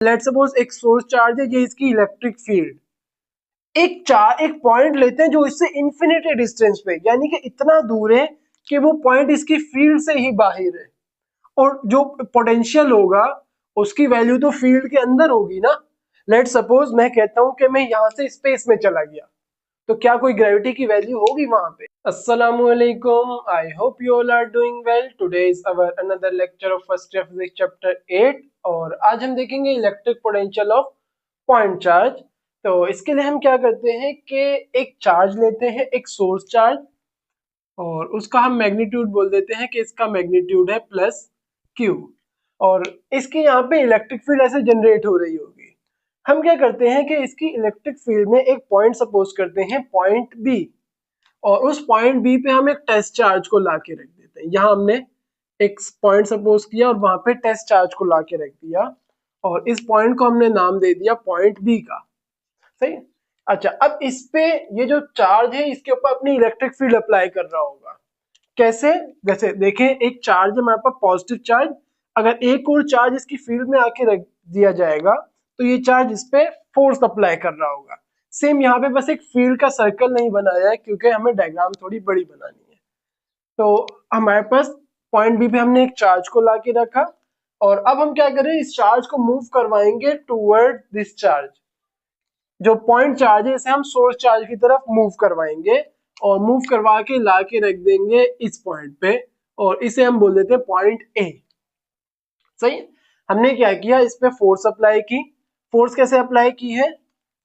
Let's suppose एक source charge है, ये इसकी इलेक्ट्रिक फील्ड। एक पॉइंट लेते हैं जो इससे इंफिनिटी डिस्टेंस पे, यानी कि इतना दूर है कि वो पॉइंट इसकी फील्ड से ही बाहर है, और जो पोटेंशियल होगा उसकी वैल्यू तो फील्ड के अंदर होगी ना। लेट्स सपोज मैं कहता हूं कि मैं यहां से स्पेस में चला गया, तो क्या कोई ग्रेविटी की वैल्यू होगी वहां पे? अस्सलामुअलैकुम, I hope you all are doing well. Today is our another lecture of first year physics chapter 8, और आज हम देखेंगे electric potential of point charge. तो इसके लिए हम क्या करते हैं कि एक चार्ज लेते हैं, एक सोर्स चार्ज, और उसका हम मैग्नीट्यूड बोल देते हैं कि इसका मैग्नीट्यूड है प्लस क्यू, और इसकी यहाँ पे इलेक्ट्रिक फील्ड ऐसे जनरेट हो रही होगी। हम क्या करते हैं कि इसकी इलेक्ट्रिक फील्ड में एक पॉइंट सपोज करते हैं, पॉइंट बी, और उस पॉइंट बी पे हम एक टेस्ट चार्ज को ला के रख देते हैं। यहाँ हमने एक पॉइंट सपोज किया और वहां पे टेस्ट चार्ज को ला के रख दिया, और इस पॉइंट को हमने नाम दे दिया पॉइंट बी का। सही। अच्छा, अब इस पे ये जो चार्ज है इसके ऊपर अपनी इलेक्ट्रिक फील्ड अप्लाई कर रहा होगा। कैसे? जैसे देखें, एक चार्ज है हमारे पास, पॉजिटिव चार्ज, अगर एक और चार्ज इसकी फील्ड में आके रख दिया जाएगा तो ये चार्ज इस पे फोर्स अप्लाई कर रहा होगा। सेम यहाँ पे बस एक फील्ड का सर्कल नहीं बनाया है क्योंकि हमें डायग्राम थोड़ी बड़ी बनानी है। तो हमारे पास पॉइंट बी पे हमने एक चार्ज को ला के रखा, और अब हम क्या करें, इस चार्ज को मूव करवाएंगे टूवर्ड दिस चार्ज। जो पॉइंट चार्ज है इसे हम सोर्स चार्ज की तरफ मूव करवाएंगे, और मूव करवा के ला के रख देंगे इस पॉइंट पे, और इसे हम बोल देते हैं पॉइंट ए। सही। हमने क्या किया, इस पे फोर्स अप्लाई की। फोर्स कैसे अप्लाई की है?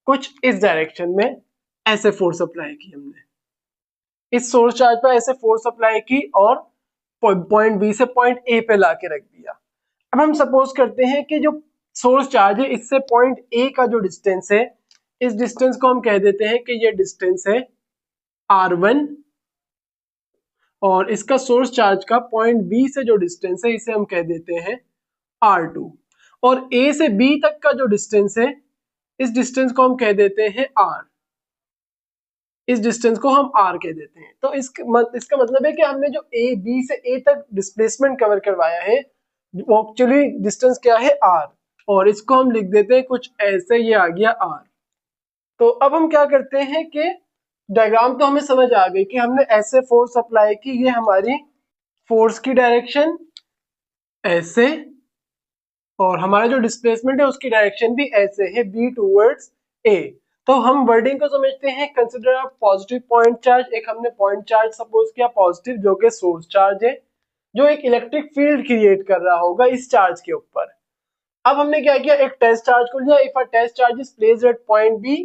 कुछ इस डायरेक्शन में ऐसे फोर्स अप्लाई की हमने, इस सोर्स चार्ज पर ऐसे फोर्स अप्लाई की, और पॉइंट बी से पॉइंट ए पे ला के रख दिया। अब हम सपोज करते हैं कि जो सोर्स चार्ज है इससे पॉइंट ए का जो डिस्टेंस है, इस डिस्टेंस को हम कह देते हैं कि ये डिस्टेंस है r1, और इसका सोर्स चार्ज का पॉइंट बी से जो डिस्टेंस है इसे हम कह देते हैं r2, और a से b तक का जो डिस्टेंस है इस डिस्टेंस को हम कह देते हैं r, इस डिस्टेंस को हम r कह देते हैं। तो इसका मतलब है कि हमने जो b से a तक डिस्प्लेसमेंट कवर करवाया है वो एक्चुअली डिस्टेंस क्या है, r, और इसको हम लिख देते हैं कुछ ऐसे, ये आ गया r। तो अब हम क्या करते हैं कि डायग्राम तो हमें समझ आ गई कि हमने ऐसे फोर्स अप्लाई की, ये हमारी फोर्स की डायरेक्शन ऐसे, और हमारा जो डिस्प्लेसमेंट है उसकी डायरेक्शन भी ऐसे है, बी टूवर्ड्स ए। तो हम वर्डिंग को समझते हैं, consider a positive point charge. एक हमने पॉइंट चार्ज सपोज किया पॉजिटिव, जो कि सोर्स चार्ज है, जो एक इलेक्ट्रिक फील्ड क्रिएट कर रहा होगा इस चार्ज के ऊपर। अब हमने क्या किया, एक टेस्ट चार्ज को लिया। If a test charge is placed at point B,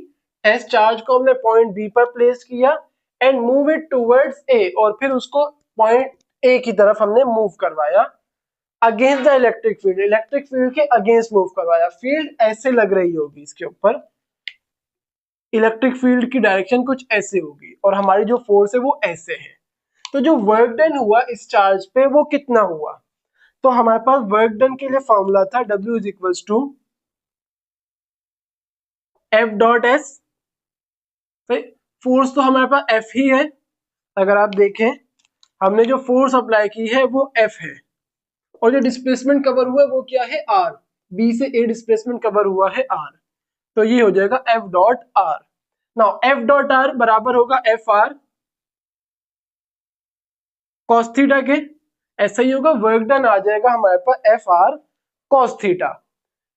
test charge को हमने पॉइंट बी पर प्लेस किया, and move it towards A, और फिर उसको पॉइंट ए की तरफ हमने मूव करवाया against the electric field, electric field के अगेंस्ट मूव करवाया। फील्ड ऐसे लग रही होगी इसके ऊपर, इलेक्ट्रिक फील्ड की डायरेक्शन कुछ ऐसे होगी, और हमारी जो फोर्स है वो ऐसे है। तो जो वर्क डन हुआ इस चार्ज पे वो कितना हुआ? तो हमारे पास वर्क डन के लिए फॉर्मूला था W is equals to F dot S. Force तो हमारे पास एफ ही है, अगर आप देखें हमने जो फोर्स अप्लाई की है वो एफ है, और जो डिस्प्लेसमेंट कवर हुआ है वो क्या है, आर। बी से ए डिस्प्लेसमेंट कवर हुआ है आर, तो ये हो जाएगा F dot are. Now F dot are बराबर होगा एफ आर कॉस थीटा के, ऐसा ही होगा, वर्क डन आ जाएगा हमारे पास F R cos theta.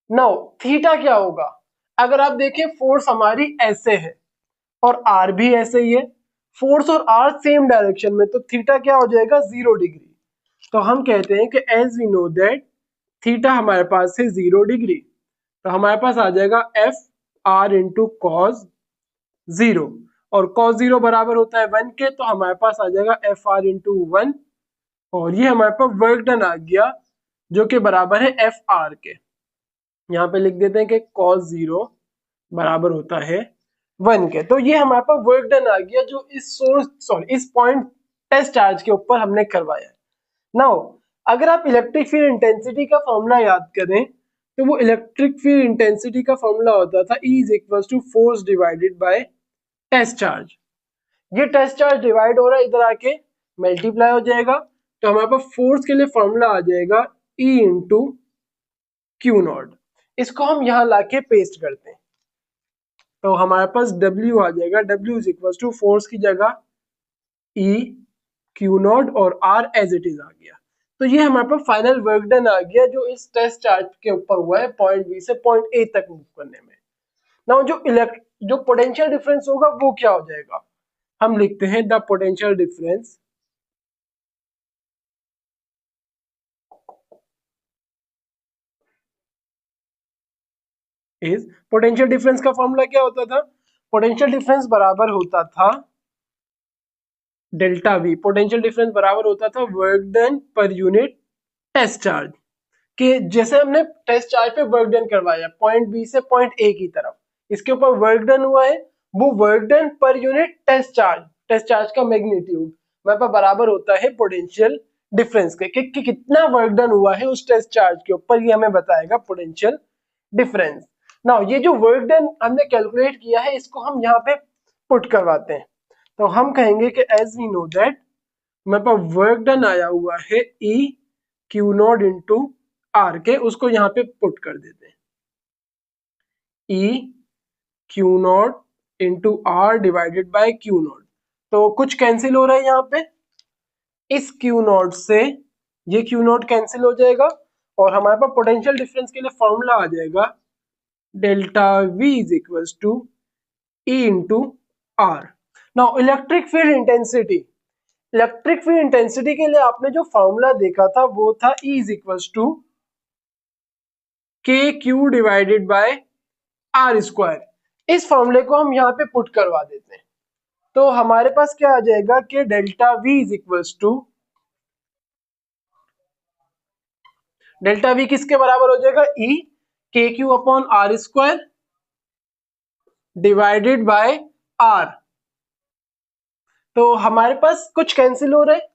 Now theta क्या होगा? अगर आप देखें फोर्स हमारी ऐसे है और आर भी ऐसे ही है, फोर्स और आर सेम डायरेक्शन में, तो थीटा क्या हो जाएगा, 0 डिग्री। तो हम कहते हैं कि as we know that theta हमारे पास है 0 डिग्री, तो हमारे पास आ जाएगा एफ आर इंटू कॉस 0, और cos 0 बराबर होता है 1 के, तो हमारे पास आ जाएगा एफ आर इंटू 1, और ये हमारे पास वर्क डन आ गया जो कि बराबर है एफ आर के। यहाँ पे लिख देते हैं कि cos 0 बराबर होता है 1 के। तो ये हमारे पास वर्क डन आ गया जो इस पॉइंट टेस्ट चार्ज के ऊपर हमने करवाया। नाउ अगर आप इलेक्ट्रिक फील्ड इंटेंसिटी का फॉर्मूला याद करें तो वो इलेक्ट्रिक फील्ड इंटेंसिटी का फॉर्मूला होता था E is equal to force divided by test charge. ये टेस्ट चार्ज डिवाइड हो रहा है, इधर आके मल्टीप्लाई हो जाएगा, तो हमारे पास फोर्स के लिए फॉर्मूला आ जाएगा E इंटू क्यू नॉट। इसको हम यहाँ लाके पेस्ट करते हैं तो हमारे पास W आ जाएगा, W is equal to force की जगह E Q नॉट और R एज इट इज आ गया। तो ये हमारे पास फाइनल वर्क डन आ गया जो इस टेस्ट चार्ज के ऊपर हुआ है पॉइंट बी से पॉइंट ए तक मूव करने में। नाउ जो पोटेंशियल डिफरेंस होगा वो क्या हो जाएगा, हम लिखते हैं the potential difference is, potential difference का फॉर्मूला क्या होता था, पोटेंशियल डिफरेंस बराबर होता था डेल्टा वी, पोटेंशियल डिफरेंस बराबर होता था वर्क डन पर यूनिट टेस्ट चार्ज के। जैसे हमने टेस्ट चार्ज पे वर्क डन करवाया पॉइंट बी से पॉइंट ए की तरफ, इसके ऊपर वर्क डन हुआ है, वो वर्क डन पर यूनिट टेस्ट चार्ज का मैग्नीट्यूड मेरे पास बराबर होता है पोटेंशियल डिफरेंस के कि कितना वर्क डन हुआ है उस टेस्ट चार्ज के ऊपर, ये हमें बताएगा पोटेंशियल डिफरेंस। नाउ ये जो वर्क डन हमने कैलकुलेट किया है इसको हम यहाँ पे पुट करवाते हैं तो हम कहेंगे कि एज वी नो दैट मेरे पास वर्क डन आया हुआ है E Q not into R के, उसको यहाँ पे पुट कर देते हैं E Q not into R divided by Q not. तो कुछ कैंसिल हो रहा है यहाँ पे, इस Q नॉट से ये Q नॉट कैंसिल हो जाएगा और हमारे पास पोटेंशियल डिफरेंस के लिए फॉर्मूला आ जाएगा delta V is equal to E into R। Now electric field intensity, electric field intensity के लिए आपने जो फॉर्मूला देखा था वो था E is equal to K Q divided by R square. इस फॉर्मूले को हम यहाँ पे पुट करवा देते हैं तो हमारे पास क्या आ जाएगा कि delta V is equal to, delta V किसके बराबर हो जाएगा, E K Q upon R square divided by R. तो हमारे पास कुछ कैंसिल हो रहा है,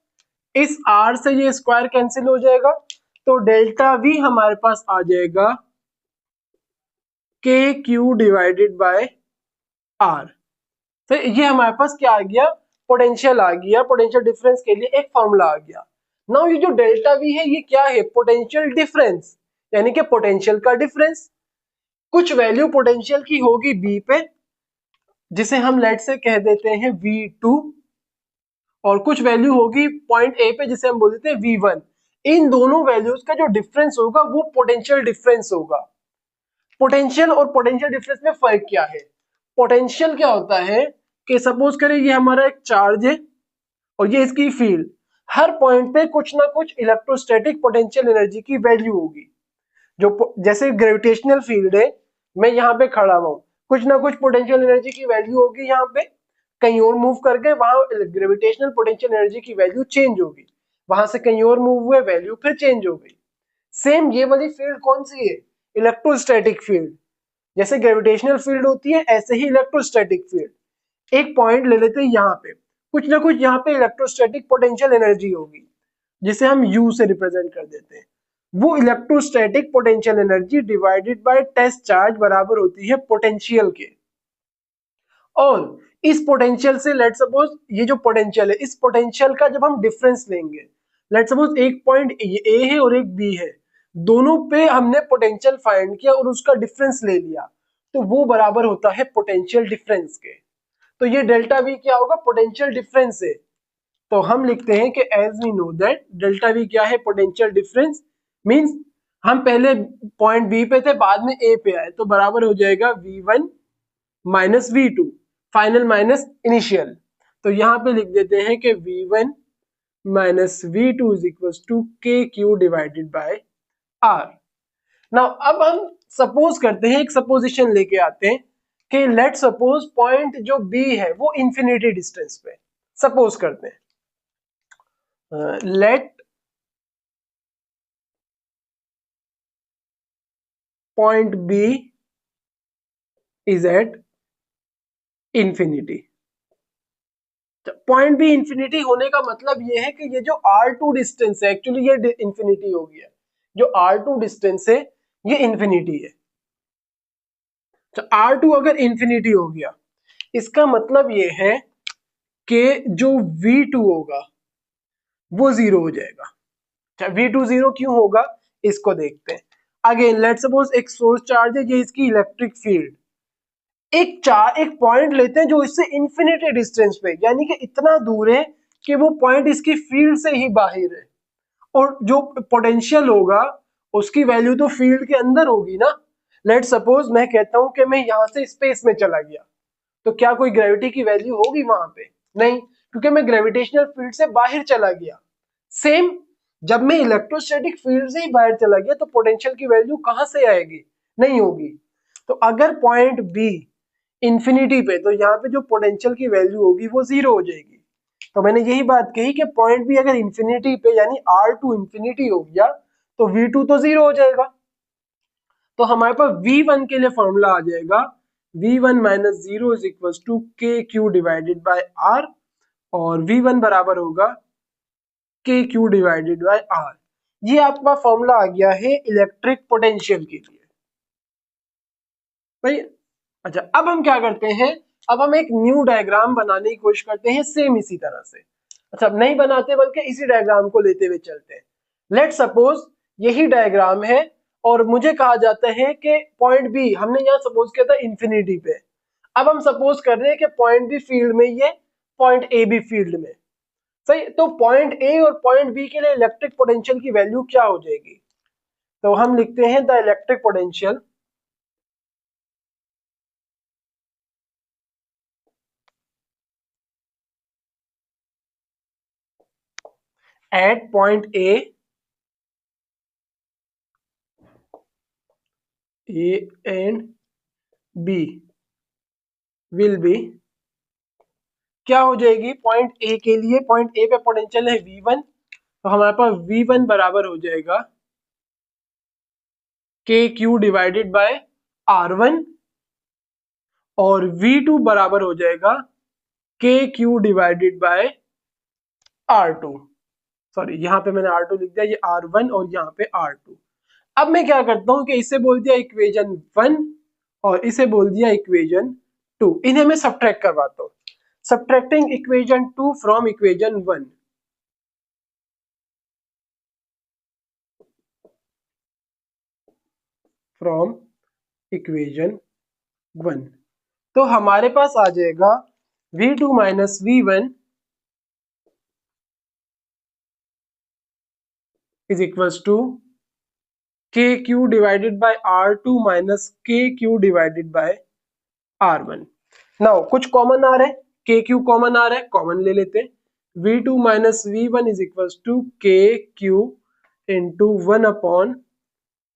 इस R से ये स्क्वायर कैंसिल हो जाएगा तो डेल्टा V हमारे पास आ जाएगा के क्यू डिवाइडेड बाय R। तो ये हमारे पास क्या आ गया, पोटेंशियल आ गया, पोटेंशियल डिफरेंस के लिए एक फॉर्मूला आ गया। नाउ ये जो डेल्टा V है ये क्या है, पोटेंशियल डिफरेंस, यानी कि पोटेंशियल का डिफरेंस। कुछ वैल्यू पोटेंशियल की होगी B पे जिसे हम लेट से कह देते हैं V2 और कुछ वैल्यू होगी पॉइंट ए पे जिसे हम बोल देते हैं V1। इन दोनों वैल्यूज का जो डिफरेंस होगा वो पोटेंशियल डिफरेंस होगा। पोटेंशियल और पोटेंशियल डिफरेंस में फर्क क्या है, पोटेंशियल क्या होता है कि सपोज करें ये हमारा एक चार्ज है और ये इसकी फील्ड, हर पॉइंट पे कुछ ना कुछ इलेक्ट्रोस्टैटिक पोटेंशियल एनर्जी की वैल्यू होगी। जो जैसे ग्रेविटेशनल फील्ड है, मैं यहाँ पे खड़ा हूँ, कुछ ना कुछ पोटेंशियल एनर्जी की वैल्यू होगी, यहाँ पे कहीं और मूव करके वहां ग्रेविटेशनल पोटेंशियल एनर्जी की वैल्यू चेंज होगी, वहां से कहीं और मूव हुए वैल्यू फिर चेंज हो गई। सेम ये वाली फील्ड कौन सी है, इलेक्ट्रोस्टैटिक फील्ड। जैसे ग्रेविटेशनल फील्ड होती है ऐसे ही इलेक्ट्रोस्टैटिक फील्ड। एक पॉइंट ले लेते हैं, यहाँ पे कुछ ना कुछ यहाँ पे इलेक्ट्रोस्टैटिक पोटेंशियल एनर्जी होगी जिसे हम U से रिप्रेजेंट कर देते हैं। वो electrostatic potential energy divided by test charge बराबर होती है पोटेंशियल के। और इस पोटेंशियल से लेट सपोज ये जो पोटेंशियल है, इस पोटेंशियल का जब हम डिफरेंस लेंगे, लेट सपोज एक पॉइंट ए है और एक बी है, दोनों पे हमने पोटेंशियल फाइंड किया और उसका डिफरेंस ले लिया तो वो बराबर होता है पोटेंशियल डिफरेंस के। तो ये डेल्टा वी क्या होगा, पोटेंशियल डिफरेंस है। तो हम लिखते हैं कि as we know that delta V क्या है, पोटेंशियल डिफरेंस। मींस हम पहले पॉइंट बी पे थे बाद में ए पे आए तो बराबर हो जाएगा V1 माइनस V2, फाइनल माइनस इनिशियल। तो यहाँ पे लिख देते हैं कि V1 माइनस V2 is equal to K Q divided by R। Now अब हम सपोज करते हैं, एक सपोजिशन लेके आते हैं कि लेट सपोज पॉइंट जो B है वो इंफिनिटी डिस्टेंस पे, सपोज करते हैं let point B is at infinity. Point B infinity होने का मतलब ये है कि ये जो R2 डिस्टेंस है एक्चुअली ये इंफिनिटी हो गया, जो R2 डिस्टेंस है ये इंफिनिटी है। तो R2 अगर इंफिनिटी हो गया इसका मतलब ये है कि जो V2 होगा वो जीरो हो जाएगा। V2 जीरो क्यों होगा इसको देखते हैं। अगेन लेट सपोज एक सोर्स चार्ज है, ये इसकी इलेक्ट्रिक फील्ड। एक पॉइंट लेते हैं जो इससे इंफिनिटी डिस्टेंस पे, यानी कि इतना दूर है कि वो पॉइंट इसकी फील्ड से ही बाहर है, और जो पोटेंशियल होगा उसकी वैल्यू तो फील्ड के अंदर होगी ना। लेट सपोज मैं कहता हूं कि मैं यहां से स्पेस में चला गया, तो क्या कोई ग्रेविटी की वैल्यू होगी वहां पे? नहीं, क्योंकि मैं ग्रेविटेशनल फील्ड से बाहर चला गया। सेम जब मैं इलेक्ट्रोस्टैटिक फील्ड से ही बाहर चला गया तो पोटेंशियल की वैल्यू कहां से आएगी? नहीं होगी। तो अगर पॉइंट बी इंफिनिटी पे, तो यहाँ पे जो पोटेंशियल की वैल्यू होगी वो जीरो हो जाएगी। तो मैंने यही बात कही कि पॉइंट बी अगर इंफिनिटी पे यानी R2 इंफिनिटी हो गया तो V2 तो जीरो हो जाएगा। तो हमारे पास V1 के लिए फॉर्मूला आ जाएगा V1 minus zero is equal to K Q divided by R, और V1 बराबर होगा के क्यू डिवाइडेड बाय R। ये आपका फॉर्मूला आ गया है इलेक्ट्रिक पोटेंशियल के लिए भाई। अच्छा, अब हम क्या करते हैं, अब हम एक न्यू डायग्राम बनाने की कोशिश करते हैं सेम इसी तरह से। अच्छा, अब नहीं बनाते बल्कि इसी डायग्राम को लेते हुए चलते हैं। लेट सपोज यही डायग्राम है और मुझे कहा जाता है कि पॉइंट बी हमने यहाँ सपोज किया था इंफिनिटी पे। अब हम सपोज कर रहे हैं कि पॉइंट बी फील्ड में, ये पॉइंट ए भी फील्ड में, सही। तो पॉइंट ए और पॉइंट बी के लिए इलेक्ट्रिक पोटेंशियल की वैल्यू क्या हो जाएगी? तो हम लिखते हैं the electric potential at point A and B will be, क्या हो जाएगी? पॉइंट ए के लिए, पॉइंट ए पे पोटेंशियल है V1, तो हमारे पास V1 बराबर हो जाएगा के क्यू डिवाइडेड बाय R1, और V2 बराबर हो जाएगा के Q divided by R2। Sorry, यहाँ पे मैंने R2 लिख दिया, ये R1 और यहाँ पे R2। अब मैं क्या करता हूँ कि इसे बोल दिया इक्वेशन 1 और इसे बोल दिया इक्वेशन 2, इन्हें मैं सब्ट्रैक्ट करवाता हूँ। Subtracting equation 2 from equation 1, from equation 1, तो हमारे पास आ जाएगा V2 माइनस V1 is equals to K Q divided by R2 minus K Q divided by R1। Now कुछ कॉमन आ रहा है, के क्यू कॉमन आ रहा है, कॉमन ले लेते हैं। V2 माइनस V1 is equals to K Q into 1 upon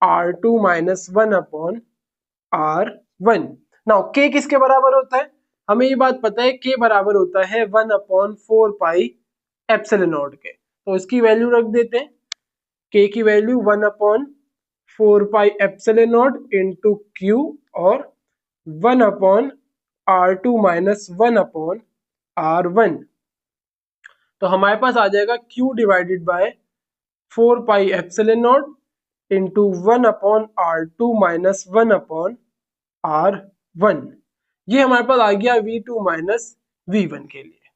R2 minus 1 upon R1। Now K किसके बराबर होता है? हमें ये बात पता है, के बराबर होता है 1 अपॉन 4 पाई एप्सिलॉन नॉट के, तो इसकी वैल्यू रख देते हैं। के की value 1 upon 4 pi epsilon not into Q और 1 upon R2 minus 1 upon R1। तो हमारे पास आ जाएगा Q divided by 4 pi epsilon not into 1 upon R2 minus 1 upon R1। ये हमारे पास आ गया V2 माइनस V1 के लिए।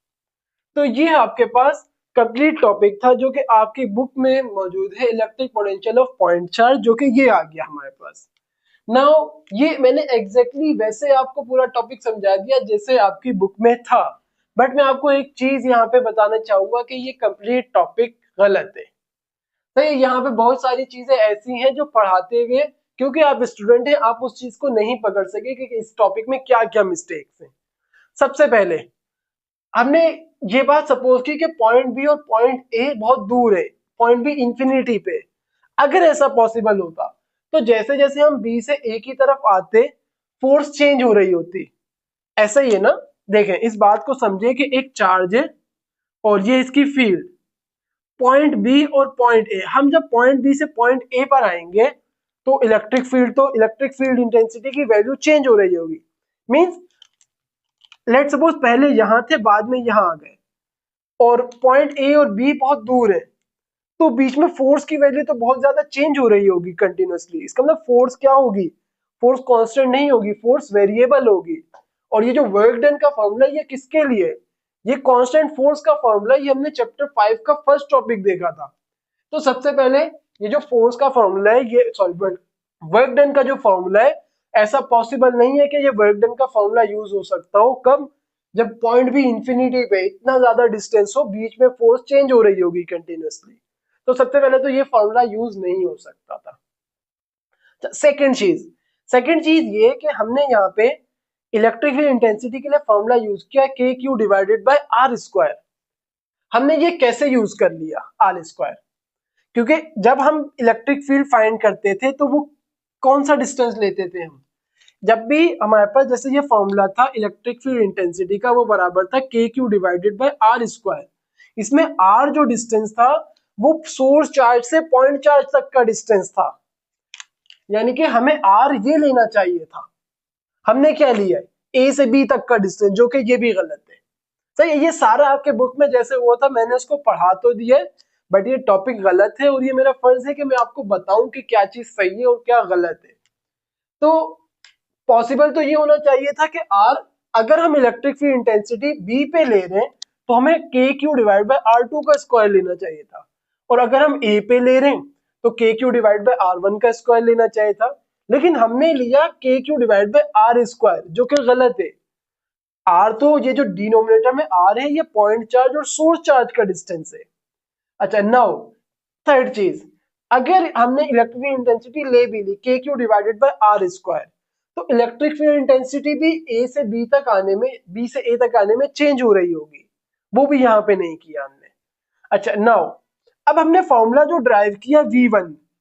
तो ये आपके पास कंप्लीट टॉपिक था जो कि आपकी बुक में मौजूद है, electric potential of point charge, जो कि ये आ गया हमारे पास। नाउ ये मैंने एग्जैक्टली वैसे आपको पूरा टॉपिक समझा दिया जैसे आपकी बुक में था, बट मैं आपको एक चीज यहाँ पे बताना चाहूंगा कि ये कंप्लीट टॉपिक गलत है। तो यहाँ पे बहुत सारी चीजें ऐसी हैं जो पढ़ाते हुए, क्योंकि आप स्टूडेंट हैं, आप उस चीज को नहीं पकड़ सके कि इस टॉपिक में क्या क्या मिस्टेक्स हैं। सबसे पहले हमने ये बात सपोज की कि पॉइंट बी और पॉइंट ए बहुत दूर है, पॉइंट बी इंफिनिटी पे। अगर ऐसा पॉसिबल होता तो जैसे जैसे हम बी से ए की तरफ आते फोर्स चेंज हो रही होती, ऐसा ही है ना। देखें, इस बात को समझे कि एक चार्ज है और ये इसकी फील्ड, पॉइंट बी और पॉइंट ए, हम जब पॉइंट बी से पॉइंट ए पर आएंगे तो इलेक्ट्रिक फील्ड इंटेंसिटी की वैल्यू चेंज हो रही होगी। मींस लेट सपोज पहले यहां थे, बाद में यहां आ गए, और पॉइंट ए और बी बहुत दूर है, तो बीच में फोर्स की वैल्यू तो बहुत ज्यादा चेंज हो रही होगी कंटिन्यूअसली। इसका मतलब फोर्स क्या होगी? फोर्स कांस्टेंट नहीं होगी, फोर्स वेरिएबल होगी। और ये जो वर्क डन का फॉर्मूला, ये किसके लिए? ये कांस्टेंट फोर्स का फॉर्मूला, ये हमने चैप्टर 5 का फर्स्ट टॉपिक देखा था। तो सबसे पहले ये जो फोर्स का फॉर्मूला है, ये सॉरी वर्क डन का जो फॉर्मूला है, ऐसा पॉसिबल नहीं है कि ये वर्क डन का फॉर्मूला यूज हो सकता हो। कब? जब पॉइंट भी इंफिनिटी पे इतना ज्यादा डिस्टेंस हो, बीच में फोर्स चेंज हो रही होगी कंटिन्यूअसली, तो सबसे पहले तो ये फॉर्मूला यूज नहीं हो सकता था। सेकंड चीज ये कि हमने यहाँ पे इलेक्ट्रिक फील्ड इंटेंसिटी के लिए फॉर्मूला यूज किया K Q divided by R square. हमने ये कैसे यूज कर लिया आर स्क्वायर? क्योंकि जब हम इलेक्ट्रिक फील्ड फाइंड करते थे तो वो कौन सा डिस्टेंस लेते थे हम? जब भी हमारे पास जैसे ये फॉर्मूला था इलेक्ट्रिक फील्ड इंटेंसिटी का, वो बराबर था K Q divided by R square. इसमें आर जो डिस्टेंस था वो सोर्स चार्ज से पॉइंट चार्ज तक का डिस्टेंस था, यानी कि हमें आर ये लेना चाहिए था। हमने क्या लिया? ए से बी तक का डिस्टेंस, जो कि ये भी गलत है। सही है, ये सारा आपके बुक में जैसे हुआ था मैंने उसको पढ़ा तो दिया, बट ये टॉपिक गलत है और ये मेरा फर्ज है कि मैं आपको बताऊं कि क्या चीज सही है और क्या गलत है। तो पॉसिबल तो ये होना चाहिए था कि आर, अगर हम इलेक्ट्रिक फील्ड इंटेंसिटी बी पे ले रहे हैं तो हमें K Q divide by R two का स्क्वायर लेना चाहिए था, और अगर हम ए पे ले रहे हैं तो K Q divide by R one का स्क्वायर लेना चाहिए था। लेकिन हमने लिया K Q divide by R square, जो कि गलत है। आर तो ये जो डिनोमिनेटर में आर है ये पॉइंट चार्ज और सोर्स चार्ज का डिस्टेंस है। अच्छा, नाउ थर्ड चीज, अगर हमने इलेक्ट्रिक फील्ड इंटेंसिटी ले भी ली K Q divided by R square, तो इलेक्ट्रिक फील्ड इंटेंसिटी भी ए से बी तक आने में, बी से ए तक आने में चेंज हो रही होगी, वो भी यहाँ पे नहीं किया हमने। अच्छा, नाउ अब हमने फॉर्मूला जो ड्राइव किया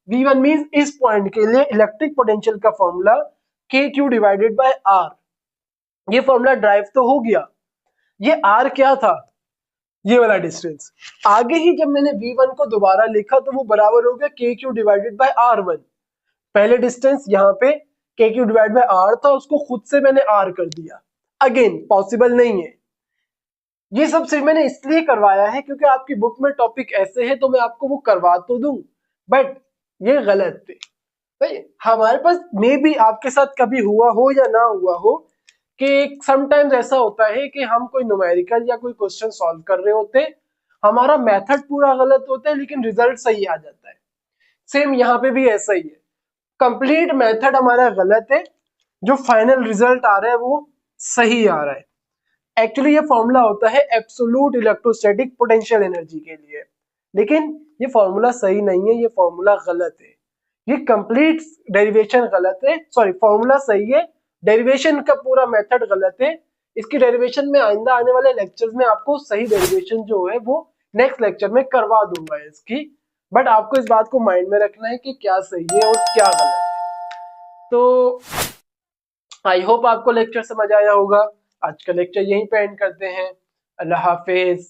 V1 मींस इस पॉइंट के लिए इलेक्ट्रिक पोटेंशियल का फॉर्मूला के क्यू डिवाइडेड बाय आर, ये फॉर्मूला ड्राइव तो हो गया। ये आर क्या था? ये वाला डिस्टेंस। आगे ही जब मैंने V1 को दोबारा लिखा तो वो बराबर हो गया के क्यू डिवाइडेड बाय R1। पहले डिस्टेंस यहाँ पे के क्यू डिवाइड बाय आर था, उसको खुद से मैंने आर कर दिया। अगेन पॉसिबल नहीं है। ये सब सिर्फ मैंने इसलिए करवाया है क्योंकि आपकी बुक में टॉपिक ऐसे है तो मैं आपको वो करवा तो दूं, बट ये गलत थे भाई। हमारे पास मे भी आपके साथ कभी हुआ हो या ना हुआ हो कि समटाइम्स ऐसा होता है कि हम कोई न्यूमेरिकल या कोई क्वेश्चन सॉल्व कर रहे होते हैं, हमारा मेथड पूरा गलत होता है लेकिन रिजल्ट सही आ जाता है। सेम यहाँ पे भी ऐसा ही है, कंप्लीट मेथड हमारा गलत है, जो फाइनल रिजल्ट आ रहा है वो सही आ रहा है। एक्चुअली ये फॉर्मूला होता है एब्सोल्यूट इलेक्ट्रोस्टैटिक पोटेंशियल एनर्जी के लिए, लेकिन ये फॉर्मूला सही नहीं है, ये फॉर्मूला गलत है। ये कंप्लीट डेरिवेशन गलत है, सॉरी फॉर्मूला सही है, डेरिवेशन का पूरा मेथड गलत है। इसकी डेरिवेशन में आइंदा आने वाले लेक्चर्स में आपको सही डेरिवेशन जो है वो नेक्स्ट लेक्चर में करवा दूंगा इसकी, बट आपको इस बात को माइंड में रखना है कि क्या सही है और क्या गलत है। तो आई होप आपको लेक्चर समझ आया होगा। आज का लेक्चर यहीं पे एंड करते हैं। अल्लाह हाफिज।